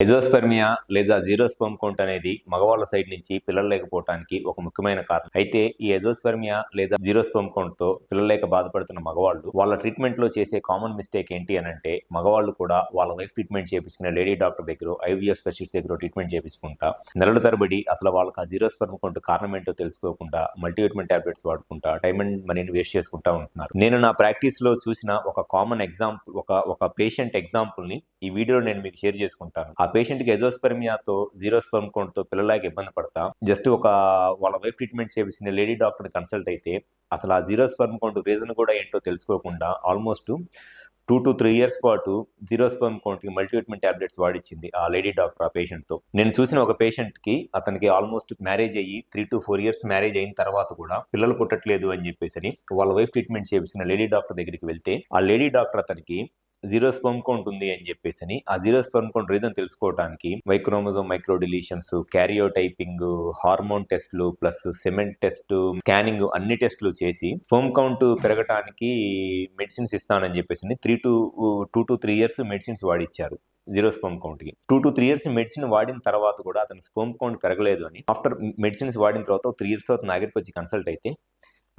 ఎజోస్పెర్మియా లేదా zero sperm count అనేది మగవాళ్ళ సైడ్ నుంచి పిల్లలు లేకపోవడానికి ఒక ముఖ్యమైన కారణం. అయితే ఈ ఎజోస్పెర్మియా లేదా జీరో స్పెర్మ్ కౌంట్ తో పిల్లలు లేక బాధపడుతున్న మగవాళ్ళు వాళ్ళ ట్రీట్మెంట్ లో చేసే కామన్ మిస్టేక్ ఏంటి అని అంటే, మగవాళ్ళు కూడా వాళ్ళ వైఫ్ ట్రీట్మెంట్ చేయించుకునే లేడీ డాక్టర్ దగ్గర, ఐవీఎఫ్ స్పెషలిస్ట్ దగ్గర ట్రీట్మెంట్ చేయించుకుంటా నెలల తరబడి అసలు వాళ్ళకి ఆ జీరో స్పెర్మ్ కౌంట్ కారణం ఏంటో తెలుసుకోకుండా మల్టీవిటమిన్ టాబ్లెట్స్ వాడుకుంటా టైం అండ్ మనీని వేస్ట్ చేసుకుంటా ఉంటున్నారు. నేను నా ప్రాక్టీస్ లో చూసిన ఒక కామన్ ఎగ్జాంపుల్, ఒక పేషెంట్ ఎగ్జాంపుల్ ని ఈ వీడియోలో నేను మీకు షేర్ చేసుకుంటాను. ఆ పేషెంట్ కి ఎజోస్పెర్మియాతో జీరో స్పెర్మ్ కౌంట్ తో పిల్లలకి ఇబ్బంది పడతా జస్ట్ వాళ్ళ వైఫ్ ట్రీట్మెంట్ చేసిన లేడీ డాక్టర్ కన్సల్ట్ అయితే అసలు ఆ జీరో స్పెర్మ్ కౌంట్ రీజన్ కూడా ఏంటో తెలుసుకోకుండా ఆల్మోస్ట్ 2 to 3 years పాటు జీరో స్పెర్మ్ కౌంట్ కి మల్టీవిటమిన్ టాబ్లెట్స్ వాడిచ్చింది ఆ లేడీ డాక్టర్ ఆ పేషెంట్ తో. నేను చూసిన ఒక పేషెంట్ కి అతనికి ఆల్మోస్ట్ మ్యారేజ్ అయ్యి 3 to 4 years మ్యారేజ్ అయిన తర్వాత కూడా పిల్లలు పుట్టట్లేదు అని చెప్పేసి వాళ్ళ వైఫ్ ట్రీట్మెంట్ చేసిన లేడీ డాక్టర్ దగ్గరికి వెళ్తే ఆ లేడీ డాక్టర్ అతనికి జీరో స్పెర్మ్ కౌంట్ ఉంది అని చెప్పేసి ఆ జీరో స్పెర్మ్ కౌంట్ రీజన్ తెలుసుకోవడానికి మైక్రోమోజోమ్ మైక్రో డిలీషన్స్, క్యారియోటైపింగ్, హార్మోన్ టెస్ట్లు ప్లస్ సిమెంట్ టెస్ట్, స్కానింగ్ అన్ని టెస్టులు చేసి స్పెర్మ్ కౌంట్ పెరగడానికి మెడిసిన్స్ ఇస్తానని చెప్పేసి 2 to 3 years మెడిసిన్స్ వాడిచ్చారు జీరో స్పెర్మ్ కౌంట్ కి. 2 to 3 years మెడిసిన్ వాడిన తర్వాత కూడా అతని స్పెర్మ్ కౌంట్ పెరగలేదు అని ఆఫ్టర్ మెడిసిన్స్ వాడిన తర్వాత 3 years తర్వాత నా దగ్గరికి వచ్చి కన్సల్ట్ అయితే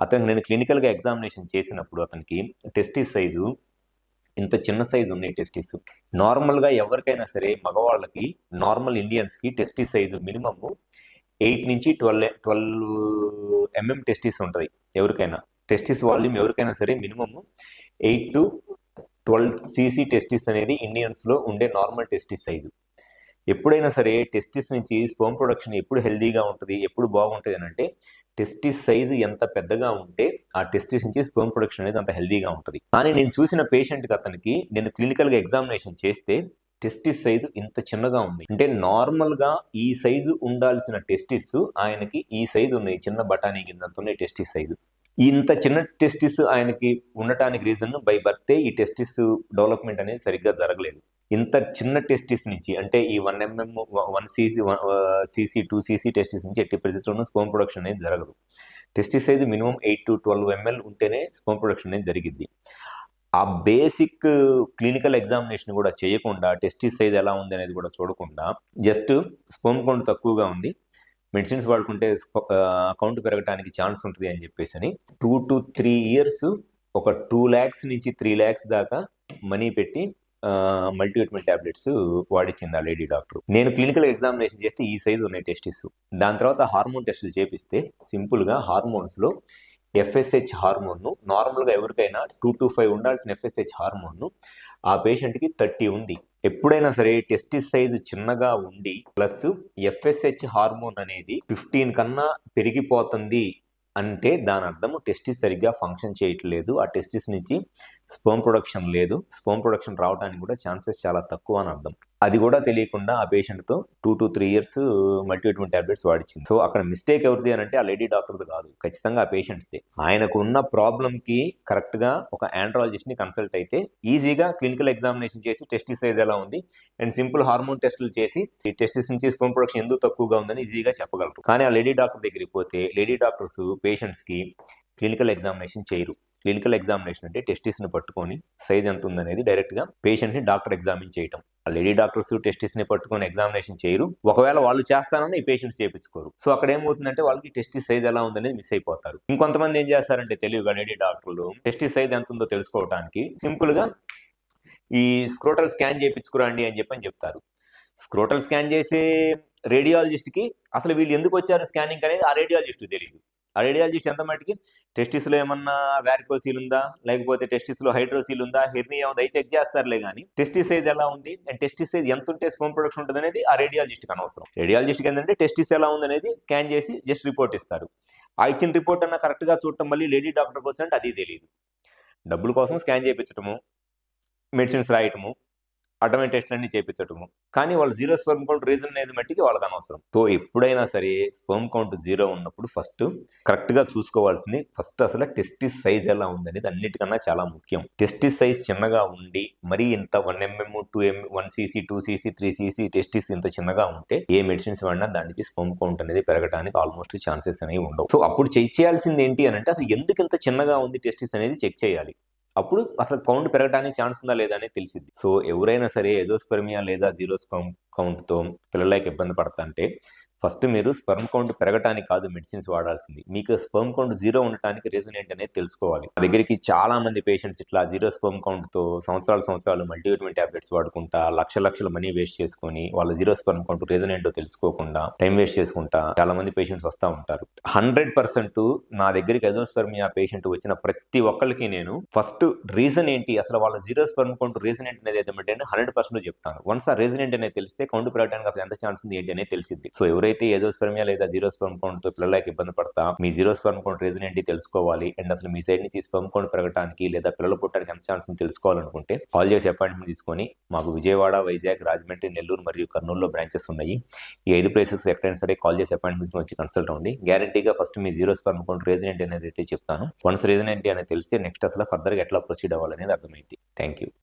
అతనికి నేను క్లినికల్ గా ఎగ్జామినేషన్ చేసినప్పుడు అతనికి టెస్టిస్ సైజు ఇంత చిన్న సైజు ఉన్నాయి టెస్టిస్. నార్మల్ గా ఎవరికైనా సరే మగవాళ్ళకి, నార్మల్ ఇండియన్స్ కి టెస్టిస్ సైజు మినిమమ్ 8 నుంచి 12 mm టెస్టిస్ ఉంటుంది. ఎవరికైనా టెస్టిస్ వాల్యూమ్ ఎవరికైనా సరే మినిమమ్ 8 to 12 cc టెస్టిస్ అనేది ఇండియన్స్ లో ఉండే నార్మల్ టెస్టిస్ సైజు. ఎప్పుడైనా సరే టెస్టిస్ నుంచి స్పెర్మ్ ప్రొడక్షన్ ఎప్పుడు హెల్దీగా ఉంటుంది, ఎప్పుడు బాగుంటుంది అని అంటే టెస్టిస్ సైజు ఎంత పెద్దగా ఉంటే ఆ టెస్టిస్ నుంచి స్పెర్మ్ ప్రొడక్షన్ అనేది అంత హెల్దీగా ఉంటుంది. కానీ నేను చూసిన పేషెంట్కి అతనికి నేను క్లినికల్గా ఎగ్జామినేషన్ చేస్తే టెస్టిస్ సైజు ఇంత చిన్నగా ఉంది. అంటే నార్మల్గా ఈ సైజు ఉండాల్సిన టెస్టిస్ ఆయనకి ఈ సైజు ఉన్నాయి, చిన్న బఠానీ కింద ఉన్నాయి టెస్టిస్ సైజు. ఇంత చిన్న టెస్టిస్ ఆయనకి ఉండటానికి రీజన్ బై బర్తే ఈ టెస్టిస్ డెవలప్మెంట్ అనేది సరిగ్గా జరగలేదు. ఇంత చిన్న టెస్టిస్ నుంచి అంటే ఈ 1 mm 1 cc 2 cc టెస్టిస్ నుంచి ఎట్టి పరిస్థితుల్లోనూ స్పెర్మ్ ప్రొడక్షన్ అనేది జరగదు. Testis size minimum 8 to 12 ml ఉంటేనే స్పెర్మ్ ప్రొడక్షన్ అనేది జరిగిద్ది. ఆ బేసిక్ క్లినికల్ ఎగ్జామినేషన్ కూడా చేయకుండా టెస్టిస్ సైజ్ ఎలా ఉంది అనేది కూడా చూడకుండా జస్ట్ స్పెర్మ్ కౌంట్ తక్కువగా ఉంది, మెడిసిన్స్ వాడుకుంటే కౌంట్ పెరగడానికి ఛాన్స్ ఉంటుంది అని చెప్పేసి 2 to 3 years ఒక 2 lakhs నుంచి 3 lakhs దాకా మనీ పెట్టి మల్టీవిటమిన్ టాబ్లెట్స్ వాడిచ్చింది ఆ లేడీ డాక్టర్. నేను క్లినికల్ ఎగ్జామినేషన్ చేస్తే ఈ సైజు ఉన్నాయి టెస్టిస్. దాని తర్వాత హార్మోన్ టెస్టులు చేపిస్తే సింపుల్ గా హార్మోన్స్ లో FSH హార్మోన్ ను నార్మల్గా ఎవరికైనా 2 to 5 ఉండాల్సిన FSH హార్మోన్ ను ఆ పేషెంట్కి 30 ఉంది. ఎప్పుడైనా సరే టెస్టిస్ సైజు చిన్నగా ఉండి ప్లస్ FSH హార్మోన్ అనేది 15 కన్నా పెరిగిపోతుంది అంటే దాని అర్థము టెస్టిస్ సరిగ్గా ఫంక్షన్ చేయట్లేదు, ఆ టెస్టిస్ నుంచి స్పెర్మ్ ప్రొడక్షన్ లేదు, స్పెర్మ్ ప్రొడక్షన్ రావడానికి కూడా ఛాన్సెస్ చాలా తక్కువ అని అర్థం. అది కూడా తెలియకుండా ఆ పేషెంట్తో 2 to 3 years మల్టీవిటమిన్ టాబ్లెట్స్ వాడిచ్చింది. సో అక్కడ మిస్టేక్ ఎవరిది అని అంటే ఆ లేడీ డాక్టర్ది కాదు, ఖచ్చితంగా ఆ పేషెంట్స్ది. ఆయనకు ఉన్న ప్రాబ్లంకి కరెక్ట్గా ఒక ఆండ్రాలజిస్ట్ని కన్సల్ట్ అయితే ఈజీగా క్లినికల్ ఎగ్జామినేషన్ చేసి టెస్టిస్ సైజ్ ఎలా ఉంది అండ్ సింపుల్ హార్మోన్ టెస్టులు చేసి ఈ టెస్టిస్ నుంచి స్పెర్మ్ ప్రొడక్షన్ ఎందుకు తక్కువగా ఉందని ఈజీగా చెప్పగలరు. కానీ ఆ లేడీ డాక్టర్ దగ్గరికి పోతే లేడీ డాక్టర్స్ పేషెంట్స్కి క్లినికల్ ఎగ్జామినేషన్ చేయరు. క్లినికల్ ఎగ్జామినేషన్ అంటే టెస్టిస్ని పట్టుకొని సైజ్ ఎంత ఉందనేది డైరెక్ట్గా పేషెంట్ని డాక్టర్ ఎగ్జామిన్ చేయటం. ఆ లేడీ డాక్టర్స్ టెస్టిస్ని పట్టుకొని ఎగ్జామినేషన్ చేయరు. ఒకవేళ వాళ్ళు చేస్తానని ఈ పేషెంట్స్ చేయించుకోరు. సో అక్కడ ఏమవుతుందంటే వాళ్ళకి టెస్టిస్ సైజ్ ఎలా ఉందనేది మిస్ అయిపోతారు. ఇంకొంతమంది ఏం చేస్తారంటే తెలివిగా లేడీ డాక్టర్లు టెస్టిస్ సైజ్ ఎంత ఉందో తెలుసుకోవడానికి సింపుల్గా ఈ స్క్రోటల్ స్కాన్ చేయించుకురండి అని చెప్తారు. స్క్రోటల్ స్కాన్ చేసే రేడియాలజిస్ట్కి అసలు వీళ్ళు ఎందుకు వచ్చారు స్కానింగ్ అనేది ఆ రేడియాలజిస్ట్కి తెలియదు. ఆ రేడియాలజిస్ట్ ఎంత మటుకి టెస్టిస్లో ఏమన్నా వ్యారికోసీల్ ఉందా, లేకపోతే టెస్టిస్లో హైడ్రోసీల్ ఉందా, హెర్నియా ఉందా అయి చెక్ చేస్తారులే కానీ టెస్టిస్ సైజ్ ఎలా ఉంది అండ్ టెస్టిస్ సైజ్ ఎంత ఉంటే స్పెర్మ్ ప్రొడక్షన్ ఉంటుంది అనేది ఆ రేడియాలజిస్ట్కి అనవసరం. రేడియాలజిస్ట్కి ఏంటంటే టెస్టిస్ ఎలా ఉంది అనేది స్కాన్ చేసి జస్ట్ రిపోర్ట్ ఇస్తారు. ఆ ఇచ్చిన రిపోర్ట్ అన్న కరెక్ట్గా చూడటం మళ్ళీ లేడీ డాక్టర్కి వచ్చారంటే అది తెలియదు. డబ్బుల కోసం స్కాన్ చేయించటము, మెడిసిన్స్ రాయటము, అటోమేటిక్ టెస్ట్లు అన్ని చేయించటము, కానీ వాళ్ళు జీరో స్పెర్మ్ కౌంట్ రీజన్ అనేది మట్టికి వాళ్ళకి అనవసరం. సో ఎప్పుడైనా సరే స్పెర్మ్ కౌంట్ 0 ఉన్నప్పుడు ఫస్ట్ కరెక్ట్గా చూసుకోవాల్సింది ఫస్ట్ అసలు టెస్టిస్ సైజ్ ఎలా ఉందనేది అన్నిటికన్నా చాలా ముఖ్యం. టెస్టిస్ సైజ్ చిన్నగా ఉండి మరీ ఇంత 1 mm 2 mm 1 cc 2 cc 3 cc testis ఇంత చిన్నగా ఉంటే ఏ మెడిసిన్స్ వాడినా దాని నుంచి స్పెర్మ్ కౌంట్ అనేది పెరగడానికి ఆల్మోస్ట్ ఛాన్సెస్ అనేవి ఉండవు. సో అప్పుడు చెక్ చేయాల్సింది ఏంటి అని అంటే అసలు ఎందుకు ఇంత చిన్నగా ఉంది టెస్టిస్ అనేది చెక్ చేయాలి. అప్పుడు అసలు కౌంట్ పెరగడానికి ఛాన్స్ ఉందా లేదా అనేది తెలిసిద్ది. సో ఎవరైనా సరే ఎజోస్పెర్మియా లేదా జీరో స్పెర్మ్ కౌంట్‌తో పిల్లలేక ఇబ్బంది పడతంటే ఫస్ట్ మీరు స్పెర్మ్ కౌంట్ పెరగటానికి కాదు మెడిసిన్స్ వాడాల్సింది. మీకు స్పెర్మ్ కౌంట్ 0 ఉండటానికి రీజన్ ఏంటనేది తెలుసుకోవాలి. నా దగ్గరికి చాలా మంది పేషెంట్స్ ఇట్లా జీరో స్పెర్మ్ కౌంట్‌తో సంవత్సరాలు మల్టీవిటమిన్ టాబ్లెట్స్ వాడుకుంటా లక్షలు మనీ వేస్ట్ చేసుకొని వాళ్ళ జీరో స్పెర్మ్ కౌంట్ రీజన్ ఏంటో తెలుసుకోకుండా టైం వేస్ట్ చేసుకుంటా చాలా మంది పేషెంట్స్ వస్తా ఉంటారు. 100% నా దగ్గరికి ఎజోస్పెర్మియా పేషెంట్ వచ్చిన ప్రతి ఒక్కళ్ళకి నేను ఫస్ట్ రీజన్ ఏంటి, అసలు వాళ్ళ జీరో స్పెర్మ్ కౌంట్ రీజన్ ఏంటి అనేది 100% చెప్తాను. వన్స్ ఆ రీజన్ ఏంటి అనేది తెలిస్తే కౌంట్ పెరగడానికి అసలు ఎంత ఛాన్స్ ఉంది ఏంటి అనేది తెలిసిద్ది. సో ఎవరైతే ఎజోస్పెర్మియా లేదా జీరో స్పెర్మ్ కౌంట్ తో పిల్లలకి ఇబ్బంది పడతా మీ జీరో స్పెర్మ్ కౌంట్ రీజన్ ఏంటి తెలుసుకోవాలి అండ్ అసలు మీ సైడ్ నుంచి స్పెర్మ్ కౌంట్ పెరగడానికి లేదా పిల్లలు పుట్టడానికి ఎంత ఛాన్స్ ఉంది తెలుసుకోవాలనుకుంటే కాల్ చేసి అపాయింట్మెంట్ తీసుకొని మాకు విజయవాడ, వైజాగ్, రాజమండ్రి, నెల్లూరు మరియు కర్నూలులో బ్రాంచెస్ ఉన్నాయి. ఈ 5 ప్లేసెస్ ఎక్కడైనా సరే కాల్ చేసి అపాయింట్మెంట్ వచ్చి కన్సల్ట్ అవ్వండి. గ్యారంటీగా ఫస్ట్ మీ జీరో స్పెర్మ్ కౌంట్ రీజన్ ఏంటి అనేది అయితే చెప్తాను. వన్స్ రీజన్ ఏంటి అనేది తెలిస్తే నెక్స్ట్ అసలు ఫర్దర్గా ఎట్లా ప్రొసీడ్ అవ్వాలనేది అర్థమైంది. Thank you.